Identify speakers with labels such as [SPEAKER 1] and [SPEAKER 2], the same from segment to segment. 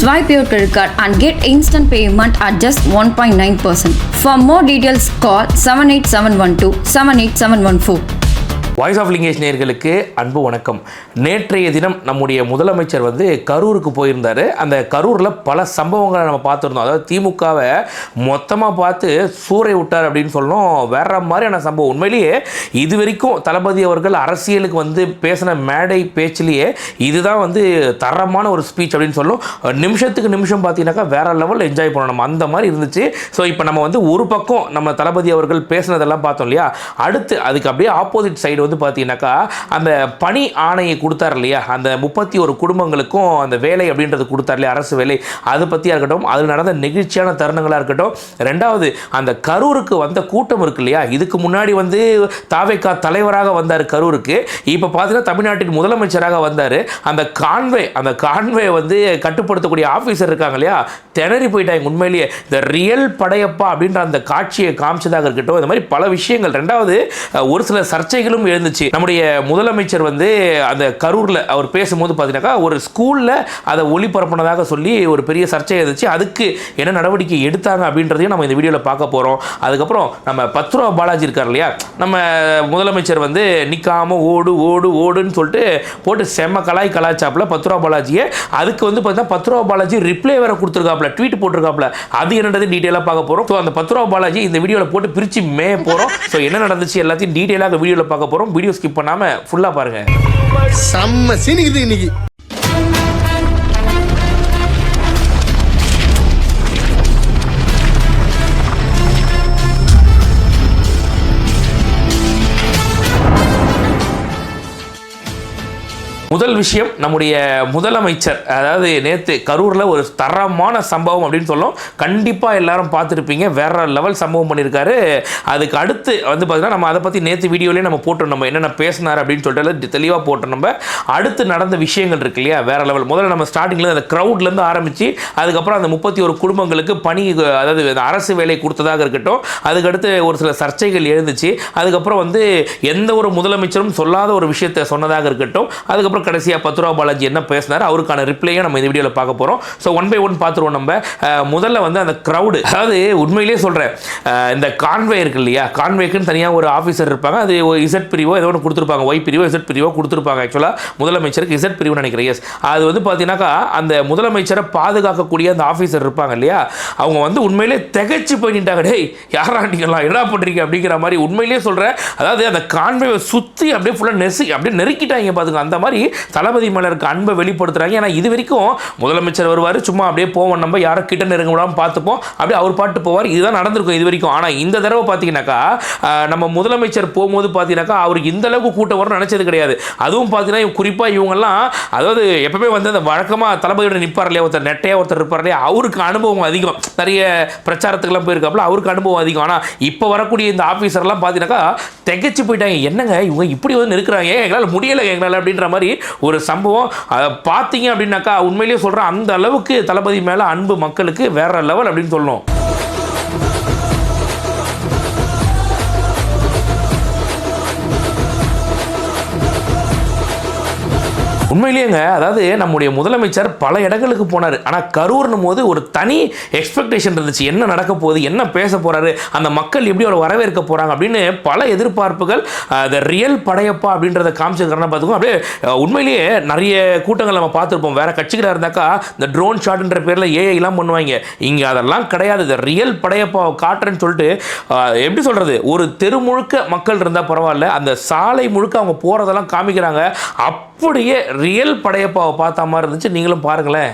[SPEAKER 1] Swipe your credit card and get instant payment at just 1.9%. For more details, call 78712 78714.
[SPEAKER 2] Voice of Lingesh நேயர்களுக்கு அன்பு வணக்கம். நேற்றைய தினம் நம்முடைய முதலமைச்சர் கரூருக்கு போயிருந்தார். அந்த கரூரில் பல சம்பவங்களை நம்ம பார்த்துருந்தோம். அதாவது திமுகவை மொத்தமாக பார்த்து சூறை விட்டார் அப்படின்னு சொல்லணும். வேற மாதிரியான சம்பவம். உண்மையிலேயே இது வரைக்கும் தளபதி அவர்கள் அரசியலுக்கு பேசின மேடை பேச்சிலேயே இதுதான் தரமான ஒரு ஸ்பீச் அப்படின்னு சொல்லணும். நிமிஷத்துக்கு நிமிஷம் பார்த்தீங்கன்னாக்கா வேற லெவலில் என்ஜாய் பண்ணணும். அந்த மாதிரி இருந்துச்சு. ஸோ இப்போ நம்ம ஒரு பக்கம் நம்ம தளபதி அவர்கள் பேசினதெல்லாம் பார்த்தோம் இல்லையா. அடுத்து அதுக்கு அப்படியே ஆப்போசிட் சைடு பார்த்தீங்கன்னாக்கா அந்த பணி ஆணையை கொடுத்தார் இல்லையா, அந்த 31 குடும்பங்களுக்கும் அந்த வேலை அப்படின்றது கொடுத்தார் இல்லையா, அரசு வேலை. அது பற்றியாக இருக்கட்டும், அது நடந்த நெகிழ்ச்சியான தருணங்களாக இருக்கட்டும். ரெண்டாவது அந்த கரூருக்கு வந்த கூட்டம் இருக்கு இல்லையா, இதுக்கு முன்னாடி தாவேகா தலைவராக வந்தார் கரூருக்கு. இப்போ பார்த்தீங்கன்னா தமிழ்நாட்டின் முதலமைச்சராக வந்தார். அந்த கான்வே கட்டுப்படுத்தக்கூடிய ஆஃபீஸர் இருக்காங்க இல்லையா, திணறி போயிட்டாங்க. உண்மையிலேயே இந்த ரியல் படையப்பா அப்படின்ற அந்த காட்சியை காமிச்சதாக இருக்கட்டும். இந்த மாதிரி பல விஷயங்கள். ரெண்டாவது ஒரு சில சர்ச்சைகளும் எழுந்துச்சு. நம்முடைய முதலமைச்சர் அந்த கரூரில் அவர் பேசும்போது பார்த்தீங்கன்னாக்கா ஒரு ஸ்கூலில் அதை ஒளிபரப்பினதாக சொல்லி ஒரு பெரிய சர்ச்சை எழுந்துச்சு. அதுக்கு என்ன நடவடிக்கை எடுத்தாங்க அப்படின்றதையும் நம்ம இந்த வீடியோவில் பார்க்க போகிறோம். அதுக்கப்புறம் நம்ம 10 ரூபா பாலாஜி இருக்கார் இல்லையா, நம்ம முதலமைச்சர் நிற்காம ஓடு ஓடு ஓடுன்னு சொல்லிட்டு போட்டு செம்ம கலாய்ச்சாப்பில் 10 ரூபா பாலாஜியை. அதுக்கு பார்த்தீங்கன்னா 10 ரூபா பாலாஜி ரிப்ளை வேற கொடுத்துருக்காப்புல, ட்வீட் போட்டிருக்காப்புல. அது என்னது டீட்டெயிலாக பார்க்க போகிறோம். ஸோ அந்த 10 ரூபா பாலாஜி இந்த வீடியோவில் போட்டு பிரித்து போகிறோம். ஸோ என்ன நடந்துச்சு எல்லாத்தையும் டீட்டெயிலாக இந்த வீடியோவில் பார்க்க போகிறோம். வீடியோ ஸ்கிப் பண்ணாம ஃபுல்லா பாருங்க.
[SPEAKER 3] செம்ம சீனிக்குது இன்னைக்கு.
[SPEAKER 2] முதல் விஷயம், நம்முடைய முதலமைச்சர் அதாவது நேற்று கரூரில் ஒரு தரமான சம்பவம் அப்படின்னு சொல்லணும். கண்டிப்பாக எல்லாரும் பார்த்துருப்பீங்க. வேற லெவல் சம்பவம் பண்ணியிருக்காரு. அதுக்கு அடுத்து பார்த்தீங்கன்னா நம்ம அதை பற்றி நேற்று வீடியோலேயே நம்ம போட்டோம். நம்ம என்னென்ன பேசினார் அப்படின்னு சொல்லிட்டு தெளிவாக போட்டோம். நம்ம அடுத்து நடந்த விஷயங்கள் இருக்கு இல்லையா, வேற லெவல். முதல்ல நம்ம ஸ்டார்டிங்கில் அந்த க்ரௌட்லேருந்து ஆரம்பித்து அதுக்கப்புறம் அந்த 31 குடும்பங்களுக்கு பணி, அதாவது அரசு வேலை கொடுத்ததாக இருக்கட்டும். அதுக்கடுத்து ஒரு சில சர்ச்சைகள் எழுந்துச்சு. அதுக்கப்புறம் எந்த ஒரு முதலமைச்சரும் சொல்லாத ஒரு விஷயத்தை சொன்னதாக இருக்கட்டும். அதுக்கப்புறம் கடைசியாக 10 ரூபா பாலாஜி என்ன பேசினார், அவருக்கான ரிப்ளையை நம்ம இந்த வீடியோவில் பார்க்க போகிறோம். ஸோ ஒன் பை ஒன் பார்த்துருவோம். நம்ம முதல்ல அந்த க்ரௌடு, அதாவது உண்மையிலேயே சொல்கிறேன், இந்த கான்வே இருக்கு இல்லையா, கான்வேக்குன்னு தனியாக ஒரு ஆஃபீஸர் இருப்பாங்க. அது இசட் பிரிவோ ஏதோ ஒன்று கொடுத்துருப்பாங்க, ஒய் பிரிவோ இசட் பிரிவோ கொடுத்துருப்பாங்க. ஆக்சுவலாக முதலமைச்சருக்கு இசட் பிரிவு நினைக்கிறேன். எஸ், அது பார்த்தீங்கன்னாக்கா அந்த முதலமைச்சரை பாதுகாக்கக்கூடிய அந்த ஆஃபீஸர் இருப்பாங்க இல்லையா, அவங்க உண்மையிலே திகைச்சு போயிட்டாங்க. டேய் யாரா நீங்களாம் என்ன பண்ணுறீங்க அப்படிங்கிற மாதிரி. உண்மையிலேயே சொல்கிறேன், அதாவது அந்த கான்வேவை சுற்றி அப்படியே ஃபுல்லாக அப்படியே நெருக்கிட்டாங்க பார்த்துங்க. அந்த மாதிரி தளபதி மேல இருக்க அன்பை வெளிப்படுத்துறாங்க. ஏன்னா இது வரைக்கும் முதலமைச்சர் வருவார், சும்மா அப்படியே போவோம், நம்ம யாரும் கிட்ட நெருங்க விடாமல் பார்த்துப்போம், அப்படியே அவர் பாட்டு போவார். இதுதான் நடந்திருக்கும் இது வரைக்கும். ஆனால் இந்த தடவை பார்த்தீங்கன்னாக்கா நம்ம முதலமைச்சர் போகும்போது பார்த்தீங்கன்னாக்கா அவருக்கு இந்த அளவுக்கு கூட்டம் வரும்னு நினைச்சது கிடையாது. அதுவும் பார்த்தீங்கன்னா குறிப்பாக இவங்கெல்லாம், அதாவது எப்பவுமே அந்த வழக்கமாக தளபதியோட நிற்பார் இல்லையா, ஒருத்தர் நெட்டையாக ஒருத்தர் இருப்பார் இல்லையா, அவருக்கு அனுபவம் அதிகம். நிறைய பிரச்சாரத்துக்கெல்லாம் போயிருக்காப்புல, அவருக்கு அனுபவம் அதிகம். ஆனால் இப்போ வரக்கூடிய இந்த ஆஃபீஸர்லாம் பார்த்தீங்கன்னாக்கா திகைச்சு போயிட்டாங்க. என்னங்க இவங்க இப்படி இருக்கிறாங்க, எங்களால் முடியலை எங்களால் அப்படின்ற மாதிரி ஒரு சம்பவம். பார்த்தீங்க அப்படின்னாக்கா உண்மையிலேயே சொல்கிறேன், அந்த அளவுக்கு தளபதி மேலே அன்பு மக்களுக்கு வேற லெவல் அப்படின்னு சொல்லணும். உண்மையிலேங்க, அதாவது நம்முடைய முதலமைச்சர் பல இடங்களுக்கு போனார். ஆனால் கரூர்னும் போது ஒரு தனி எக்ஸ்பெக்டேஷன் இருந்துச்சு. என்ன நடக்க போகுது, என்ன பேச போகிறாரு, அந்த மக்கள் எப்படி அவர் வரவேற்க போகிறாங்க அப்படின்னு பல எதிர்பார்ப்புகள். அந்த ரியல் படையப்பா அப்படின்றத காமிச்சிருக்கிறனா பார்த்துக்கோங்க. அப்படியே உண்மையிலேயே நிறைய கூட்டங்கள் நம்ம பார்த்துருப்போம். வேறு கட்சிகளாக இருந்தாக்கா இந்த ட்ரோன் ஷாட்ன்ற பேரில் ஏஐலாம் பண்ணுவாங்க. இங்கே அதெல்லாம் கிடையாது. இந்த ரியல் படையப்பா காட்டுறேன்னு சொல்லிட்டு எப்படி சொல்கிறது, ஒரு தெரு முழுக்க மக்கள் இருந்தால் பரவாயில்ல, அந்த சாலை முழுக்க அவங்க போகிறதெல்லாம் காமிக்கிறாங்க. அப்படியே ரியல் படையப்பாவை பார்த்த மாதிரி இருந்துச்சு. நீங்களும் பாருங்களேன்.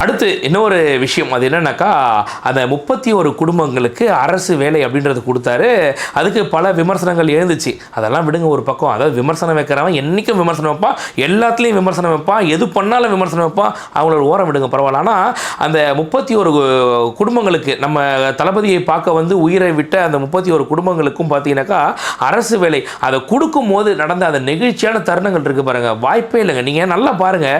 [SPEAKER 2] அடுத்து இன்னொரு விஷயம், அது என்னன்னாக்கா அந்த 31 குடும்பங்களுக்கு அரசு வேலை அப்படின்றது கொடுத்தாரு. அதுக்கு பல விமர்சனங்கள் எழுந்துச்சு. அதெல்லாம் விடுங்க ஒரு பக்கம். அதாவது விமர்சனம் வைக்கிறவன் என்றைக்கும் விமர்சனம் வைப்பான், எல்லாத்துலேயும் விமர்சனம் வைப்பான், எது பண்ணாலும் விமர்சனம் வைப்பான். அவங்களோட ஓரம் விடுங்க பரவாயில்ல. ஆனால் அந்த 31 குடும்பங்களுக்கு நம்ம தளபதியை பார்க்க உயிரை விட்ட அந்த 31 குடும்பங்களுக்கும் பார்த்தீங்கன்னாக்கா அரசு வேலை அதை கொடுக்கும்போது நடந்த அந்த நெகிழ்ச்சியான தருணங்கள் இருக்குது பாருங்கள். வாய்ப்பே இல்லைங்க. நீங்கள் நல்லா பாருங்கள்.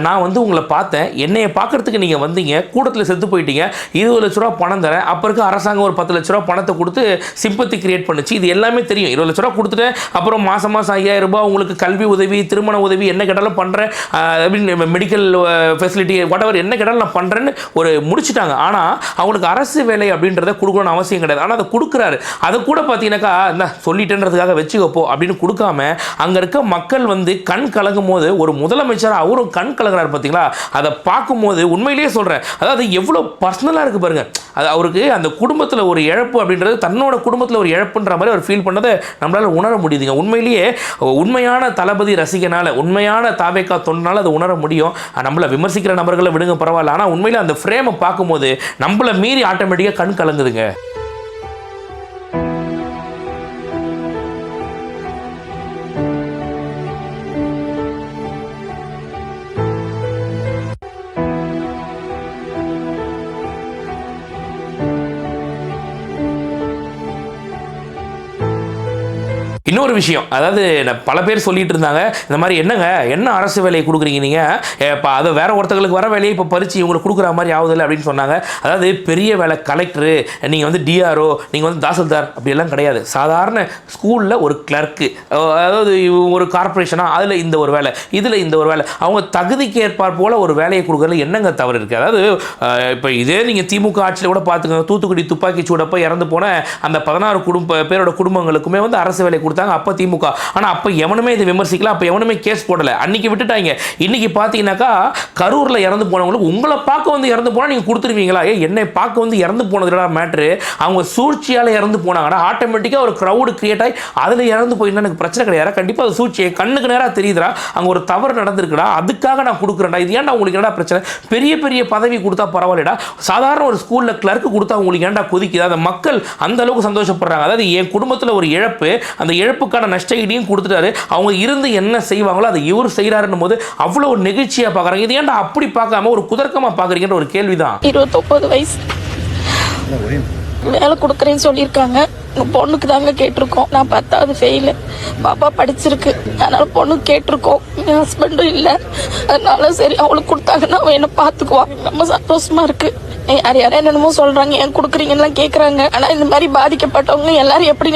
[SPEAKER 2] நான் உங்களை பார்த்தேன், என்னையை பார்க்க பார்க்கறதுக்கு நீங்கள் வந்தீங்க, கூட்டத்தில் செத்து போயிட்டீங்க, 20 லட்ச ரூபா பணம் தரேன், அப்போ இருக்க அரசாங்கம் ஒரு 10 லட்ச ரூபா பணத்தை கொடுத்து சிம்பத்தி கிரியேட் பண்ணுச்சு. இது எல்லாமே தெரியும். 20 லட்ச ரூபா கொடுத்துட்டேன், அப்புறம் மாதம் 5000 ரூபாய் உங்களுக்கு கல்வி உதவி, திருமண உதவி, என்ன கேட்டாலும் பண்ணுறேன், மெடிக்கல் ஃபெசிலிட்டி வாட்டவர் என்ன கேட்டாலும் நான் பண்ணுறேன்னு ஒரு முடிச்சுட்டாங்க. ஆனால் அவங்களுக்கு அரசு வேலை அப்படின்றத கொடுக்கணும்னு அவசியம் கிடையாது. ஆனால் அதை கொடுக்குறாரு. அதை கூட பார்த்தீங்கன்னாக்கா இந்த சொல்லிட்டேன்றதுக்காக வச்சுக்கப்போ அப்படின்னு கொடுக்காம அங்கே இருக்க மக்கள் வந்து கண் கலங்கும் போது ஒரு முதலமைச்சர் அவரும் கண் கலங்குறாரு பார்த்தீங்களா? அதை பார்க்கும்போது உண்மையிலேயே சொல்கிறேன், அதாவது எவ்வளோ பர்சனலாக இருக்குது பாருங்க. அது அவருக்கு அந்த குடும்பத்தில் ஒரு இழப்பு அப்படின்றது தன்னோட குடும்பத்தில் ஒரு இழப்புன்ற மாதிரி அவர் ஃபீல் பண்ணதை நம்மளால் உணர முடியுதுங்க. உண்மையிலேயே உண்மையான தளபதி ரசிகனால, உண்மையான தாவேக்கா தொண்டனால அதை உணர முடியும். நம்மளை விமர்சிக்கிற நபர்களை விடுங்க பரவாயில்ல, ஆனால் உண்மையிலே அந்த ஃப்ரேமை பார்க்கும்போது நம்மளை மீறி ஆட்டோமேட்டிக்காக கண் கலங்குதுங்க. இன்னொரு விஷயம், அதாவது பல பேர் சொல்லிட்டு இருந்தாங்க இந்த மாதிரி, என்னங்க என்ன அரசு வேலையை கொடுக்குறீங்க நீங்கள், இப்போ அதை வேற ஒருத்தங்களுக்கு வர வேலையை இப்போ பறிச்சு இவங்களுக்கு கொடுக்குற மாதிரி ஆகுதில்லை அப்படின்னு சொன்னாங்க. அதாவது பெரிய வேலை கலெக்டரு, நீங்கள் வந்து டிஆர்ஓ, நீங்கள் வந்து தாசில்தார் அப்படியெல்லாம் கிடையாது. சாதாரண ஸ்கூலில் ஒரு கிளர்க்கு, அதாவது ஒரு கார்பரேஷனாக அதில் இந்த ஒரு வேலை, இதில் இந்த ஒரு வேலை, அவங்க தகுதிக்கு ஏற்பார் போல் ஒரு வேலையை கொடுக்குறதுல என்னங்க தவறு இருக்குது? அதாவது இப்போ இதே நீங்கள் திமுக ஆட்சியில் கூட பார்த்துக்கோங்க, தூத்துக்குடி துப்பாக்கி சூடப்போ இறந்து போன அந்த 16 பேரோட குடும்பங்களுக்குமே வந்து அரசு வேலை கொடுத்தாங்க அப்போ திமுக. ஆனால் அப்போ எவனுமே இதை விமர்சிக்கல, அப்போ எவனுமே கேஸ் போடலை, அன்னைக்கு விட்டுட்டாங்க. இன்னைக்கு பார்த்தீங்கன்னாக்கா கரூரில் இறந்து போனவங்களுக்கு உங்களை பார்க்க வந்து இறந்து போனால் நீங்கள் கொடுத்துருவீங்களா? என்னை பார்க்க வந்து இறந்து போனதுடா மேட்ரு, அவங்க சூழ்ச்சியால் இறந்து போனாங்கன்னா ஆட்டோமேட்டிக்காக ஒரு க்ரௌடு கிரியேட் ஆகி அதில் இறந்து போயிருந்தா எனக்கு பிரச்சனை கிடையாது. கண்டிப்பாக அது சூழ்ச்சி கண்ணுக்கு நேராக தெரியுதுடா, அங்கே ஒரு தவறு நடந்திருக்குடா, அதுக்காக நான் கொடுக்குறேன்டா. இது ஏன்டா உங்களுக்கு என்னடா பிரச்சனை? பெரிய பெரிய பதவி கொடுத்தா பரவாயில்லடா, சாதாரண ஒரு ஸ்கூலில் கிளர்க்கு கொடுத்தா உங்களுக்கு ஏன்டா கொதிக்குது? அந்த மக்கள் அந்த அளவுக்கு சந்தோஷப்படுறாங்க. அதாவது என் குடும்பத்தில் ஒரு இழப்பு, அந்த இழப்புக்கான நஷ்ட ஈடையும் கொடுத்துட்டாரு, அவங்க இருந்து என்ன செய்வாங்களோ அதை இவர் செய்கிறாருன்னும் போது அவ்வளோ ஒரு நெகிழ்ச்சியாக பார்க்குறாங்க. இது ஏன்டா அப்படி பார்க்காம ஒரு குதர்க்கமாக பார்க்குறீங்கன்ற ஒரு கேள்விதான்.
[SPEAKER 4] 29 வயசு வேலை கொடுக்குறேன்னு சொல்லியிருக்காங்க. பொண்ணுக்கு தாங்க கேட்டிருக்கோம். நான் 10வது ஃபெயிலு, பாப்பா படிச்சிருக்கு, அதனால பொண்ணுக்கு கேட்டிருக்கோம். என் ஹஸ்பண்டும் இல்லை, அதனால சரி அவளுக்கு கொடுத்தாங்கன்னா அவன் என்ன பார்த்துக்குவான். ரொம்ப சந்தோஷமா இருக்கு. யார் என்னென்னமோ சொல்றாங்க, ஏன் கொடுக்குறீங்கலாம் கேட்குறாங்க. ஆனால் இந்த மாதிரி பாதிக்கப்பட்டவங்க எல்லாரும் எப்படி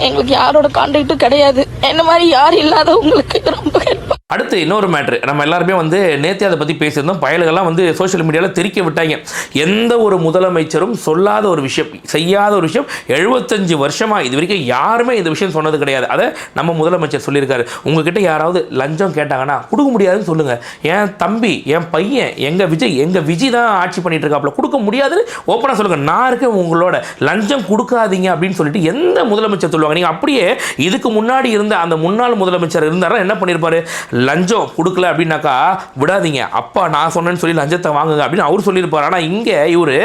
[SPEAKER 4] எங்களுக்கு யாரோட கான்டாக்டும் கிடையாது. என்ன மாதிரி யார் இல்லாதவங்களுக்கு ரொம்ப ஹெல்ப்.
[SPEAKER 2] அடுத்து இன்னொரு மேட்ரு, நம்ம எல்லாருமே வந்து நேற்று அதை பற்றி பேசியிருந்தோம். பயல்கள்லாம் வந்து சோஷியல் மீடியாவில் தெரிக்க விட்டாங்க. எந்த ஒரு முதலமைச்சரும் சொல்லாத ஒரு விஷயம், செய்யாத ஒரு விஷயம், 75 வருஷமாக இது வரைக்கும் யாருமே இந்த விஷயம் சொன்னது கிடையாது. அதை நம்ம முதலமைச்சர் சொல்லியிருக்காரு. உங்ககிட்ட யாராவது லஞ்சம் கேட்டாங்கன்னா கொடுக்க முடியாதுன்னு சொல்லுங்கள். என் தம்பி, என் பையன், எங்கள் விஜய் தான் ஆட்சி பண்ணிட்டு இருக்காப்புல, கொடுக்க முடியாதுன்னு ஓப்பனாக சொல்லுங்கள். நான் இருக்கேன் உங்களோட, லஞ்சம் கொடுக்காதீங்க அப்படின்னு சொல்லிட்டு எந்த முதலமைச்சர் சொல்லுவாங்க? நீங்கள் அப்படியே இதுக்கு முன்னாடி இருந்த அந்த முன்னாள் முதலமைச்சர் இருந்தாரா என்ன பண்ணியிருப்பாரு? லஞ்சம் கொடுக்கல அப்படின்னாக்கா விடாதீங்க, அப்பா நான் சொன்னேன்னு சொல்லி லஞ்சத்தை வாங்குங்க அப்படின்னு அவர் சொல்லியிருப்பார். ஆனால் இங்கே இவர்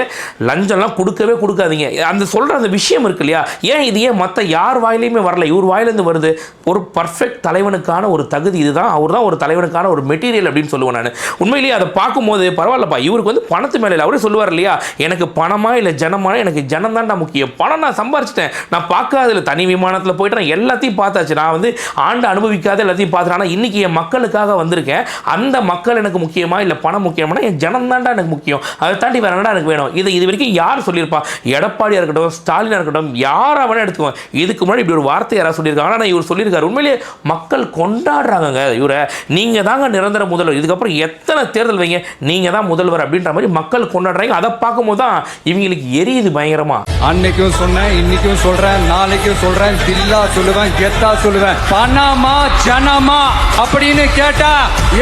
[SPEAKER 2] லஞ்சம்லாம் கொடுக்கவே கொடுக்காதீங்க அந்த சொல்கிற அந்த விஷயம் இருக்கு இல்லையா? ஏன் மற்ற யார் வாயிலையுமே வரல, இவர் வாயிலேருந்து வருது? ஒரு பர்ஃபெக்ட் தலைவனுக்கான ஒரு தகுதி இதுதான், அவர் தான் ஒரு தலைவனுக்கான ஒரு மெட்டீரியல் அப்படின்னு சொல்லுவேன் நான். உண்மையிலேயே அதை பார்க்கும்போது பரவாயில்லப்பா, இவருக்கு வந்து பணத்து மேலே அவரே சொல்லுவார் இல்லையா, எனக்கு பணமா இல்லை ஜனமா, எனக்கு ஜனம் தான்டா முக்கியம். பணம் நான் சம்பாரிச்சிட்டேன், நான் பார்க்காத தனி விமானத்தில் போயிட்டு நான் எல்லாத்தையும் பார்த்தாச்சு, நான் வந்து ஆண்டு அனுபவிக்காத எல்லாத்தையும் பார்த்துட்டேன். ஆனால் இன்னைக்கு என் மக்களுக்காக வந்திருக்கேன், அந்த மக்கள் எனக்கு முக்கியமா இல்லை பணம் முக்கியமான, என் ஜனம் தான்டா எனக்கு முக்கியம், அதை தாண்டி வேற என்னடா எனக்கு வேணும்? இது வரைக்கும் யார் சொல்லியிருப்பா? எடப்பாடியாக இருக்கட்டும், ஸ்டாலினாக இருக்கட்டும், யாரை வேணா எடுத்துக்குவோம். இதுக்கு முன்னாடி இப்படி ஒரு வார்த்தை யாராவது சொல்லியிருக்காங்க? ஆனால் இவர் சொல்லியிருக்காரு. உண்மையிலேயே மக்கள் கொண்டாடுறாங்க இவரை. நீங்க தாங்க நிரந்தர முதல்வர், இதுக்கப்புறம் எத்தனை தேர்தல் வைங்க நீங்க தான் முதல்வர் அப்படின்ற மாதிரி மக்கள் கொண்டாடுறாங்க. அதை பார்க்கும்போது தான் இவங்களுக்கு எரியுது பயங்கரமா.
[SPEAKER 5] அன்னைக்கும் சொன்னேன், இன்னைக்கும் சொல்றேன், நாளைக்கும் சொல்றேன், தில்லா சொல்லுவேன், கெத்தா சொல்லுவேன், பணமா ஜனமா அப்படின்னு கேட்டா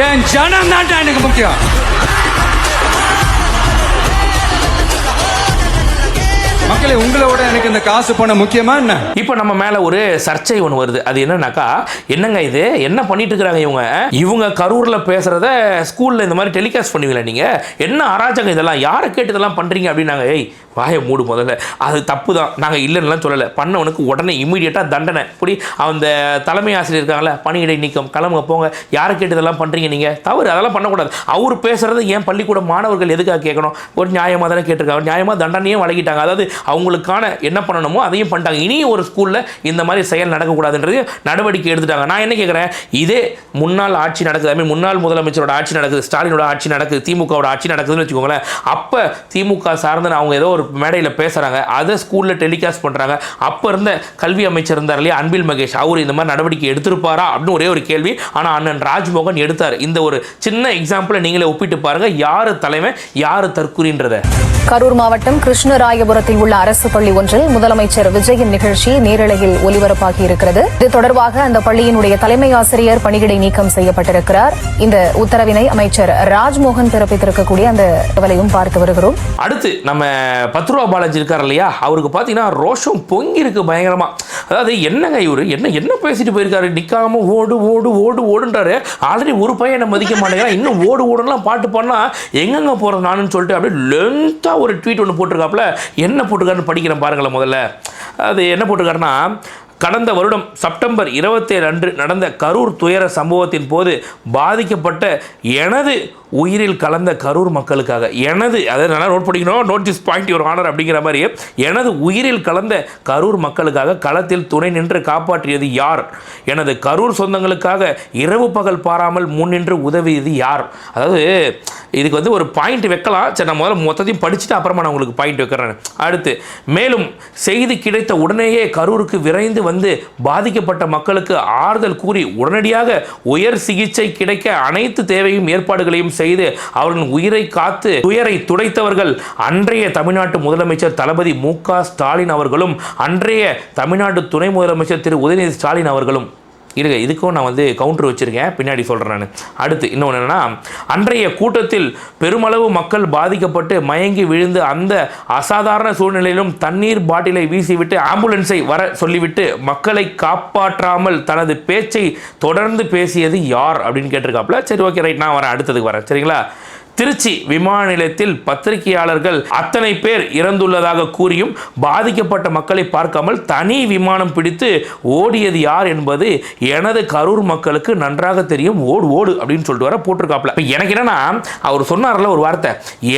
[SPEAKER 5] என் ஜனம் தான் எனக்கு முக்கியம். மக்களே, உங்களோட எனக்கு இந்த காசு பணம் முக்கியமா என்ன?
[SPEAKER 2] இப்போ நம்ம மேல ஒரு சர்ச்சை ஒன்று வருது. அது என்னன்னாக்கா, என்னங்க இது என்ன பண்ணிட்டு இருக்கிறாங்க இவங்க கரூர்ல பேசுறத ஸ்கூல்ல இந்த மாதிரி டெலிகாஸ்ட் பண்ணுவீங்களா நீங்க? என்ன அராஜகம் இதெல்லாம், யாரை கேட்டு இதெல்லாம் பண்றீங்க அப்படின்னாங்க. ஏய் வாயை மூடு முதல்ல. அது தப்பு தான், நாங்கள் இல்லைன்னுலாம் சொல்லலை. பண்ணவனுக்கு உடனே இமீடியட்டாக தண்டனை. இப்படி அந்த தலைமை ஆசிரியர் இருக்காங்களே, பணியிடை நீக்கம், கிளம்புங்க போங்க, யாரை கேட்டு இதெல்லாம் பண்ணுறீங்க நீங்கள், தவறு, அதெல்லாம் பண்ணக்கூடாது. அவர் பேசுகிறது ஏன் பள்ளிக்கூட மாணவர்கள் எதுக்காக கேட்கணும்? ஒரு நியாயமாக தானே கேட்டிருக்காங்க, நியாயமாக தண்டனையும் வழங்கிட்டாங்க. அதாவது அவங்களுக்கான என்ன பண்ணணுமோ அதையும் பண்ணிட்டாங்க. இனியும் ஒரு ஸ்கூலில் இந்த மாதிரி செயல் நடக்கக்கூடாதுன்றது நடவடிக்கை எடுத்துட்டாங்க. நான் என்ன கேட்குறேன், இதே முன்னாள் ஆட்சி நடக்குது, ஐ மீன் முன்னாள் முதலமைச்சரோட ஆட்சி நடக்குது, ஸ்டாலினோட ஆட்சி நடக்குது, திமுகவோட ஆட்சி நடக்குதுன்னு வச்சுக்கோங்களேன். அப்போ திமுக சார்ந்து அவங்க ஏதோ ஒரு மேடையில் பேசுகிறாங்க, அதை ஸ்கூலில் டெலிகாஸ்ட் பண்ணுறாங்க. அப்போ இருந்த கல்வி அமைச்சர் இருந்தார் இல்லையா, அன்பில் மகேஷ், அவர் இந்த மாதிரி நடவடிக்கை எடுத்திருப்பாரா அப்படின்னு ஒரே ஒரு கேள்வி. ஆனால் அண்ணன் ராஜ்மோகன் எடுத்தார். இந்த ஒரு சின்ன எக்ஸாம்பிளை நீங்களே ஒப்பிட்டு பாருங்க, யார் தலைமை யார் தற்குறின்றத.
[SPEAKER 6] கரூர் மாவட்டம் கிருஷ்ணராயபுரத்தில் உள்ள அரசு பள்ளி ஒன்றில் முதலமைச்சர் விஜயின் நிகழ்ச்சி நேரலையில் ஒலிபரப்பாகி இருக்கிறது. இது தொடர்பாக அந்த பள்ளியினுடைய தலைமை ஆசிரியர் பணியிடை நீக்கம் செய்யப்பட்டிருக்கிறார். இந்த உத்தரவினை அமைச்சர் ராஜ்மோகன் பிறப்பித்திருக்கக்கூடிய அந்த தகவலையும் பார்த்து வருகிறோம்.
[SPEAKER 2] அடுத்து நம்ம 10 ரூபா பாலாஜி இருக்கார் இல்லையா, அவருக்கு பார்த்தீங்கன்னா ரோஷம் பொங்கி இருக்கு பயங்கரமா. அதாவது என்னங்க இவரு என்ன பேசிட்டு போயிருக்காரு, நிக்காம ஓடு ஓடு ஓடு ஓடுன்றாரு. ஆல்ரெடி ஒரு பையனை மதிக்க மாட்டேங்கிறான், இன்னும் ஓடு ஓடுலாம் பாட்டு பண்ணா எங்கெங்க போறது நானுன்னு சொல்லிட்டு அப்படியே லென்த்தா ஒரு ட்வீட் ஒன்று போட்டிருக்காப்புல. என்ன போட்டிருக்காருன்னு படிக்கிறேன் பாருங்களேன். முதல்ல அது என்ன போட்டிருக்காருன்னா, கடந்த வருடம் செப்டம்பர் 27 அன்று நடந்த கரூர் துயர சம்பவத்தின் போது பாதிக்கப்பட்ட எனது உயிரில் கலந்த கரூர் மக்களுக்காக, எனது, அதை நல்லா நோட் பண்ணிக்கணும், note this point your honour அப்படிங்கிற மாதிரி, எனது உயிரில் கலந்த கரூர் மக்களுக்காக களத்தில் துணை நின்று காப்பாற்றியது யார்? எனது கரூர் சொந்தங்களுக்காக இரவு பகல் பாராமல் முன்னின்று உதவியது யார்? அதாவது இதுக்கு வந்து ஒரு பாயிண்ட் வைக்கலாம். சரி, நான் முதல்ல மொத்தத்தையும் படிச்சுட்டு அப்புறமா நான் உங்களுக்கு பாயிண்ட் வைக்கிறேன். அடுத்து, மேலும் செய்தி கிடைத்த உடனேயே கரூருக்கு விரைந்து வந்து பாதிக்கப்பட்ட மக்களுக்கு ஆறுதல் கூறி உடனடியாக உயர் சிகிச்சை கிடைக்க அனைத்து தேவையும் ஏற்பாடுகளையும் செய்து அவர்களின் உயிரை காத்து துயரை துடைத்தவர்கள் அன்றைய தமிழ்நாட்டு முதலமைச்சர் தளபதி மு.க. ஸ்டாலின் அவர்களும் அன்றைய தமிழ்நாடு துணை முதலமைச்சர் திரு உதயநிதி ஸ்டாலின் அவர்களும். இருங்க, இதுக்கும் நான் வந்து கவுண்டர் வச்சுருக்கேன், பின்னாடி சொல்கிறேன் நான். அடுத்து இன்னொன்று என்னென்னா, அன்றைய கூட்டத்தில் பெருமளவு மக்கள் பாதிக்கப்பட்டு மயங்கி விழுந்து அந்த அசாதாரண சூழ்நிலையிலும் தண்ணீர் பாட்டிலை வீசிவிட்டு ஆம்புலன்ஸை வர சொல்லிவிட்டு மக்களை காப்பாற்றாமல் தனது பேச்சை தொடர்ந்து பேசியது யார் அப்படின்னு கேட்டிருக்காப்புல. சரி, ஓகே, ரைட், நான் வரேன், அடுத்ததுக்கு வரேன், சரிங்களா. திருச்சி விமான நிலையத்தில் பத்திரிகையாளர்கள் அத்தனை பேர் இறந்துள்ளதாக கூறியும் பாதிக்கப்பட்ட மக்களை பார்க்காமல் தனி விமானம் பிடித்து ஓடியது யார் என்பது எனது கரூர் மக்களுக்கு நன்றாக தெரியும், ஓடு ஓடு அப்படின்னு சொல்லிட்டு வர போட்டிருக்காப்ல. எனக்கு என்னன்னா, அவர் சொன்னார்ல ஒரு வார்த்தை,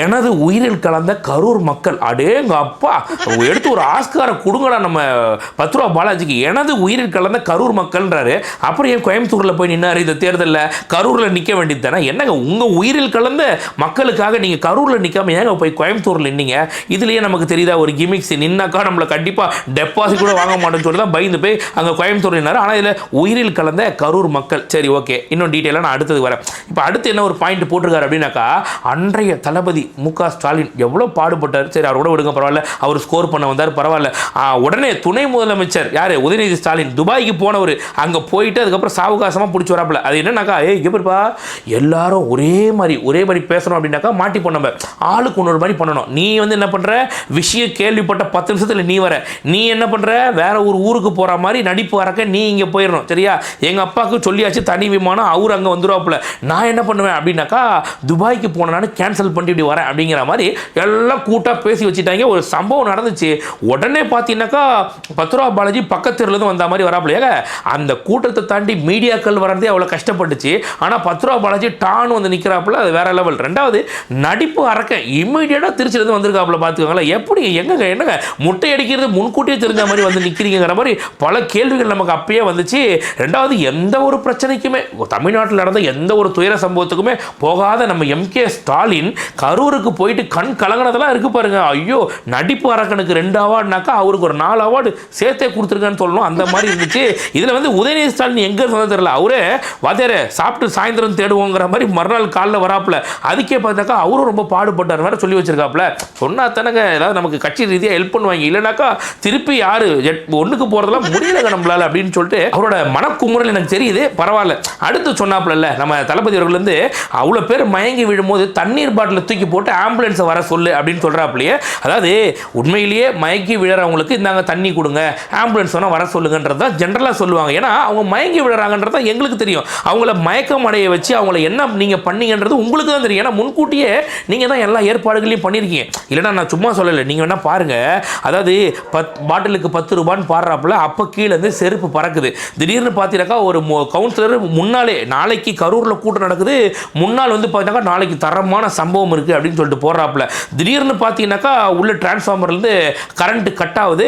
[SPEAKER 2] எனது உயிரில் கலந்த கரூர் மக்கள். அடேங்க அப்பா, எடுத்து ஒரு ஆஸ்காரை கொடுங்கடா நம்ம 10 ரூபா பாலாஜிக்கு. எனது உயிரில் கலந்த கரூர் மக்கள்ன்றாரு. அப்புறம் ஏன் கோயம்புத்தூரில் போய் நின்னாரு இந்த தேர்தலில்? கரூரில் நிற்க வேண்டியது தானே? என்னங்க உங்கள் உயிரில் கலந்த மக்களுக்காக நீங்கள் கரூரில் நிற்காம ஏங்க போய் கோயம்புத்தூரில் நின்னீங்க? இதுலேயே நமக்கு தெரியுதா ஒரு கிமிக்ஸ், நின்னாக்கா நம்மளை கண்டிப்பாக டெபாசிட் கூட வாங்க மாட்டோம்னு சொல்லி தான் பயந்து போய் அங்கே கோயம்புத்தூர் நின்னாரு. ஆனால் இதில் உயிரில் கலந்த கரூர் மக்கள். சரி, ஓகே, இன்னும் டீட்டெயிலாக நான் அடுத்தது வரேன். இப்போ அடுத்து என்ன ஒரு பாயிண்ட் போட்டிருக்காரு அப்படின்னாக்கா, அன்றைய தளபதி மு.க. ஸ்டாலின் எவ்வளோ பாடுபட்டார். சரி, அவரோட விடுங்க, பரவாயில்ல, அவர் ஸ்கோர் பண்ண வந்தார், பரவாயில்ல. உடனே துணை முதலமைச்சர் யார், உதயநிதி ஸ்டாலின் துபாய்க்கு போனவர். அங்கே போயிட்டு அதுக்கப்புறம் சாவகாசமாக பிடிச்சி வராப்புல. அது என்னன்னாக்கா, எப்படிப்பா எல்லாரும் ஒரே மாதிரி பேசணும் அப்படின்னாக்கா மாட்டி போன ஆளுக்கு ஒன்று மாதிரி பண்ணணும். நீ வந்து என்ன பண்ணுற, விஷயம் கேள்விப்பட்ட 10 நிமிஷத்தில் நீ வர, நீ என்ன பண்ணுற, வேற ஒரு ஊருக்கு போகிற மாதிரி நடிப்பு வரக்க நீ இங்கே போயிடணும். சரியா? எங்கள் அப்பாவுக்கு சொல்லியாச்சு தனி விமானம், அவர் அங்கே வந்துடுவாப்புல. நான் என்ன பண்ணுவேன் அப்படின்னாக்கா, துபாய்க்கு போனேன்னு கேன்சல் பண்ணி இப்படி வரேன் அப்படிங்கிற மாதிரி எல்லாம் கூட்டாக பேசி வச்சுட்டாங்க. ஒரு சம்பவம் நடந்துச்சு. உடனே பார்த்தீங்கன்னாக்கா 10 ரூபா பாலாஜி பக்கத்திலிருந்து வந்த மாதிரி வராப்புலையாக. அந்த கூட்டத்தை தாண்டி மீடியாக்கள் வர்றதே அவ்வளோ கஷ்டப்பட்டுச்சு. ஆனால் 10 ரூபா பாலாஜி டான்னு வந்து நிற்கிறாப்புல, அது வேற லெவல். ரெண்டாவது, நடிப்பு அரக்க இமீடியட்டாக திருச்சிலேருந்து வந்திருக்காப்புல. பார்த்துக்கோங்களேன், எப்படி என்னங்க முட்டை அடிக்கிறது முன்கூட்டியே தெரிஞ்ச மாதிரி வந்து நிற்கிறீங்கிற மாதிரி பல கேள்விகள் நமக்கு அப்பயே வந்துச்சு. ரெண்டாவது, எந்த ஒரு பிரச்சனைக்குமே, தமிழ்நாட்டில் நடந்த எந்த ஒரு துயர சம்பவத்துக்குமே போகாத நம்ம எம்.கே. ஸ்டாலின் கரூருக்கு போயிட்டு கண் கலங்கினதெல்லாம் இருக்கு பாருங்க. ஐயோ, நடிப்பு அரக்கனுக்கு 2 அவார்டுனாக்கா அவருக்கு ஒரு 4 அவார்டு சேர்த்தே கொடுத்துருக்கான்னு சொல்லணும். அந்த மாதிரி இருந்துச்சு. இதில் வந்து உதயநிதி ஸ்டாலின் எங்கே சொன்ன தெரியல, அவரே வாத்தியாரே சாப்பிட்டு சாயந்தரம் தேடுவோங்கிற மாதிரி மறுநாள் காலில் வராப்புல. அதுக்கே பார்த்தாக்கா அவரும் ரொம்ப பாடுபட்டார் வேற சொல்லி வச்சிருக்காப்புல. சொன்னா தானங்க ஏதாவது நமக்கு கட்சி ரீதியாக ஹெல்ப் பண்ணுவாங்க, இல்லைனாக்கா திருப்பி யாரு ஒன்றுக்கு போகிறதெல்லாம் முடியலங்க நம்மளால அப்படின்னு சொல்லிட்டு அவரோட மனக்குமுறல் எனக்கு தெரியுது. பரவாயில்ல. அடுத்து சொன்னாப்புல நம்ம தளபதி அவர்கள் வந்து அவ்வளோ பேர் மயங்கி விழும்போது தண்ணீர் பாட்டில் தூக்கி போட்டு ஆம்புலன்ஸை வர சொல்லு அப்படின்னு சொல்கிறாப்புலையே. அதாவது உண்மையிலேயே மயங்கி விழுறவங்களுக்கு இந்தாங்க தண்ணி கொடுங்க, ஆம்புலன்ஸ் வேணால் வர சொல்லுங்கன்றது தான் ஜென்ரலாக சொல்லுவாங்க. ஏன்னா அவங்க மயங்கி விழுறாங்கன்றது எங்களுக்கு தெரியும். அவங்கள மயக்கம் அடைய வச்சு அவங்கள என்ன நீங்கள் பண்ணீங்கன்றது உங்களுக்கு தான் தெரியும். ஏன்னா முன்கூட்டியே நீங்கள் தான் எல்லா ஏற்பாடுகளையும் பண்ணியிருக்கீங்க. இல்லைன்னா நான் சும்மா சொல்லலை, நீங்கள் வேணால் பாருங்கள். அதாவது பாட்டிலுக்கு 10 ரூபான்னு பாடுறாப்புல அப்போ கீழேருந்து செருப்பு பறக்குது. திடீர்னு பார்த்தீங்கன்னாக்கா ஒரு கவுன்சிலர் முன்னாலே நாளைக்கு கரூரில் கூட்டம் நடக்குது, முன்னால் வந்து பார்த்தீங்கன்னா நாளைக்கு தரமான சம்பவம் இருக்குது அப்படின்னு சொல்லிட்டு போடுறாப்புல. திடீர்னு பார்த்தீங்கன்னாக்கா உள்ள டிரான்ஸ்ஃபார்மர்லேருந்து கரண்ட் கட் ஆகுது.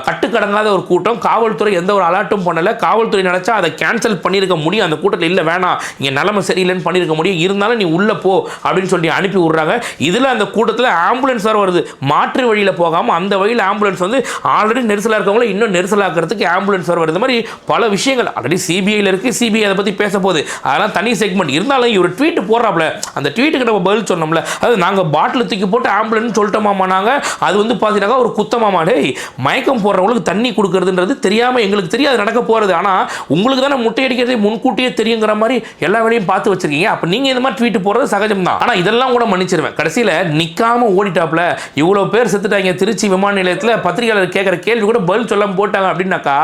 [SPEAKER 2] கட்டுக்கடங்காத ஒரு கூட்டம், காவல்துறை எந்த ஒரு அலர்ட்டும் பண்ணலை. காவல்துறை நினச்சா அதை கேன்சல் பண்ணியிருக்க முடியும், அந்த கூட்டத்தில் இல்லை வேணாம் இங்கே நிலைமை சரியில்லைன்னு பண்ணியிருக்க முடியும், இருந்தாலும் நீ உள்ளே போ அப்படின்னு சொல்லி அனுப்பி விட்றாங்க. இதில் அந்த கூட்டத்தில் ஆம்புலன்ஸ் வேறு வருது. மாற்று வழியில் போகாமல் அந்த வழியில் ஆம்புலன்ஸ் வந்து ஆல்ரெடி நெரிசலாக இருக்கவங்கள இன்னும் நெரிசலாக்கிறதுக்கு ஆம்புலன்ஸ் வேறு வருது. மாதிரி பல விஷயங்கள் ஆல்ரெடி சிபிஐயில் இருக்குது. சிபிஐ அதை பற்றி பேச போகுது, அதெல்லாம் தனி செக்மெண்ட். இருந்தாலும் இவர் ட்வீட் போடுறாப்புல, அந்த ட்வீட்டுக்கு நம்ம பதில் சொன்னோம்ல, அதாவது நாங்கள் பாட்டில் தூக்கி போட்டு ஆம்புலன்ஸ் சொல்லிட்டோமாமா, நாங்கள் அது வந்து பார்த்தீங்கன்னா ஒரு குத்தமாமா. டேய், மயக்கம் போடுறவங்களுக்கு தண்ணி கொடுக்கறதுன்றது தெரியாமல் எங்களுக்கு தெரியாது நடக்க போகிறது, ஆனால் உங்களுக்கு தானே முட்டையடிக்கிறது முன்கூட்டியே தெரியுங்கிற மாதிரி எல்லா வேலையும் பார்த்து வச்சிருக்கீங்க. அப்போ நீங்கள் இந்த மாதிரி ட்வீட் போடுறது சகஜம் தான். ஆனால் இதெல்லாம் கூட மன்னிச்சிருவேன். கடைசியில் நிற்காம ஓடிட்டாப்ல, இவ்வளோ பேர் செத்துட்டாங்க திருச்சி விமான நிலையத்தில், பத்திரிகையாளர் கேட்குற கேள்வி கூட பதில் சொல்லாமல் போட்டாங்க அப்படின்னாக்கா,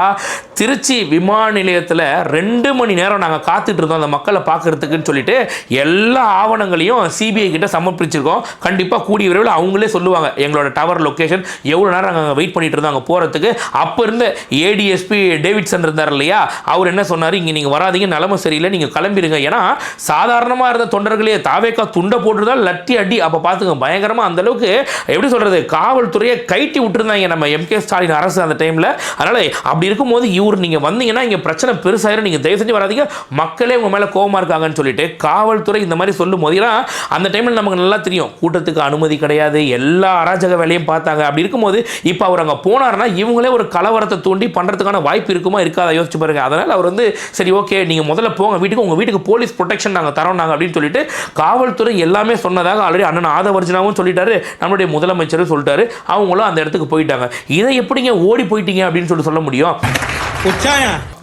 [SPEAKER 2] திருச்சி விமான நிலையத்தில் 2 மணி நேரம் நாங்கள் காத்துட்டு இருந்தோம் அந்த மக்களை பார்க்கறதுக்குன்னு சொல்லிட்டு எல்லா ஆவணங்களையும் சிபிஐ கிட்ட சமர்ப்பிச்சிருக்கோம். கண்டிப்பாக கூடிய விரைவில் அவங்களே சொல்லுவாங்க எங்களோட டவர் லொக்கேஷன், எவ்வளோ நேரம் நாங்கள் வெயிட் பண்ணிட்டு இருந்தோம் அங்கே போகிறதுக்கு. அப்போ இருந்த ஏடிஎஸ்பி டேவிட்சன் இருந்தார் இல்லையா, அவர் என்ன சொன்னார், இங்கே நீங்கள் வராதிங்க, நிலைமை சரியில்லை, நீங்கள் கிளம்பிடுங்க. ஏன்னா சாதாரணமாக இருந்த தொண்டர்களே தாவேக்கா துண்டை போட்டுருந்தால் லட்டி அடி. அப்போ பார்த்துங்க பயங்கரமாக அந்த அளவுக்கு எப்படி சொல்கிறது, காவல்துறையை கைட்டி விட்டுருந்தாங்க நம்ம எம்கே ஸ்டாலின் அரசு அந்த டைமில். அதனால் அப்படி இருக்கும்போது இவர் நீங்கள் வந்தீங்கன்னா இங்கே பிரச்சனை பெருசாயிரும், நீங்கள் தயவு செஞ்சு வராதிங்க, மக்களே உங்கள் மேலே கோபமாக இருக்காங்கன்னு சொல்லிட்டு காவல்துறை இந்த மாதிரி சொல்லும் போது, ஏன்னா அந்த டைமில் நமக்கு நல்லா தெரியும் கூட்டத்துக்கு அனுமதி கிடையாது, எல்லா அராஜக வேலையும் பார்த்தாங்க. அப்படி இருக்கும்போது இப்போ அவர் அங்கே போனார்னா இவங்களே ஒரு கலவரத்தை தூண்டி பண்ணுறதுக்கான வாய்ப்பு இருக்குமா இருக்காத யோசிச்சு பாருங்க. அதனால் அவர் வந்து சரி ஓகே நீங்கள் முதல்ல போங்க வீட்டுக்கு, உங்கள் வீட்டுக்கு போலீஸ் ப்ரொடெக்ஷன் நாங்கள் தரோம் நாங்கள் அப்படின்னு சொல்லிட்டு காவல்துறை எல்லாமே சொன்னதாக ஆல்ரெடி அண்ணன் ஆதவர்ஜனாவும் சொல்லிட்டாரு, நம்மளுடைய முதலமைச்சரும் சொல்லிட்டாரு. அவங்களும் அந்த இடத்துக்கு போயிட்டாங்க. இதை எப்படிங்க ஓடி போயிட்டீங்க அப்படின்னு சொல்ல முடியும்?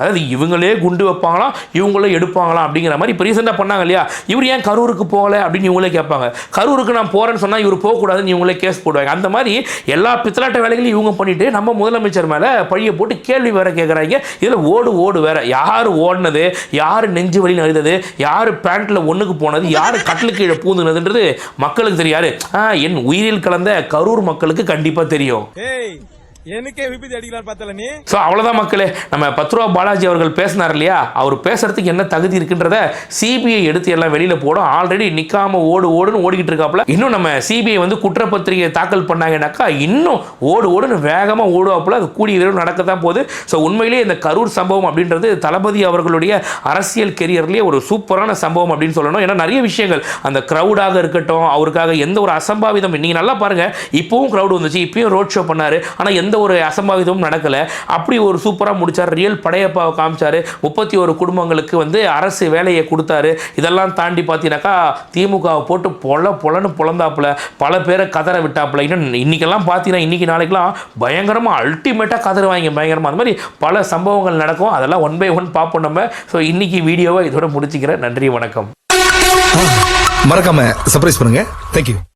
[SPEAKER 2] அதாவது இவங்களே குண்டு வைப்பாங்களாம், இவங்களே எடுப்பாங்களாம் அப்படிங்கிற மாதிரி இப்போ ரீசெண்டாக பண்ணாங்க இல்லையா, இவர் ஏன் கரூருக்கு போகலை அப்படின்னு இவங்களே கேட்பாங்க. கரூருக்கு நான் போகிறேன்னு சொன்னால் இவர் போகக்கூடாதுன்னு இவங்களே கேஸ் போடுவாங்க. அந்த மாதிரி எல்லா பித்தலாட்ட வேலைகளையும் இவங்க பண்ணிட்டு நம்ம முதலமைச்சர் மேலே பழியை போட்டு கேள்வி வேற கேட்குறாங்க. இதில் ஓடு வேற, யார் ஓடினது, யார் நெஞ்சு வலின்னு அழுதது, யார் பேண்ட்டில் ஒன்றுக்கு போனது, யார் கட்டிலுக்கு கீழே பூந்துனதுன்றது மக்களுக்கு தெரியாது. என் உயிரில் கலந்த கரூர் மக்களுக்கு கண்டிப்பாக தெரியும். அவ்வளவுதான் மக்களே. நம்ம 10 ரூபா பாலாஜி அவர்கள் பேசினார் இல்லையா, அவர் பேசுறதுக்கு என்ன தகுதி இருக்குன்றத சிபிஐ எடுத்து எல்லாம் வெளியில போடும். ஆல்ரெடி நிக்காம ஓடுன்னு ஓடிக்கிட்டு இருக்காப்ல. இன்னும் நம்ம சிபிஐ வந்து குற்றப்பத்திரிகை தாக்கல் பண்ணாங்கன்னாக்கா இன்னும் ஓடுன்னு வேகமா ஓடுவாப்புல. அது கூடிய விரைவில் நடக்கத்தான் போகுது. ஸோ உண்மையிலேயே இந்த கரூர் சம்பவம் அப்படின்றது தளபதி அவர்களுடைய அரசியல் கெரியர்லேயே ஒரு சூப்பரான சம்பவம் அப்படின்னு சொல்லணும். ஏன்னா நிறைய விஷயங்கள், அந்த கிரௌடாக இருக்கட்டும், அவருக்காக எந்த ஒரு அசம்பாவிதம், நீங்க நல்லா பாருங்க, இப்பவும் கிரௌட் வந்துச்சு, இப்பயும் ரோட் ஷோ பண்ணாரு, ஆனா எந்த ஒரு அசம்பாவிதமும் நடக்கல. அப்படி ஒரு சூப்பரா முடிச்சார், ரியல் படையப்பாவை காமிச்சாரு. 31 குடும்பங்களுக்கு வந்து அரசு வேலையை கொடுத்தாரு. இதெல்லாம் தாண்டி பார்த்தீங்கன்னாக்கா திமுகவை போட்டு பொலன்னு பொழந்தாப்புல, பல பேரை கதற விட்டாப்புல. இன்னைக்கெல்லாம் பார்த்தீங்கன்னா இன்னைக்கு நாளைக்கெல்லாம் பயங்கரமா அல்டிமேட்டா கதறுவாங்க பயங்கரமா. அந்த மாதிரி பல சம்பவங்கள் நடக்கும். அதெல்லாம் 1 by 1 பார்ப்போம் நம்ம. ஸோ இன்னைக்கு வீடியோவை இதோட முடிச்சுக்கிறேன். நன்றி, வணக்கம்.
[SPEAKER 3] மறக்காம சர்ப்ரைஸ் பண்ணுங்க. தேங்க்யூ.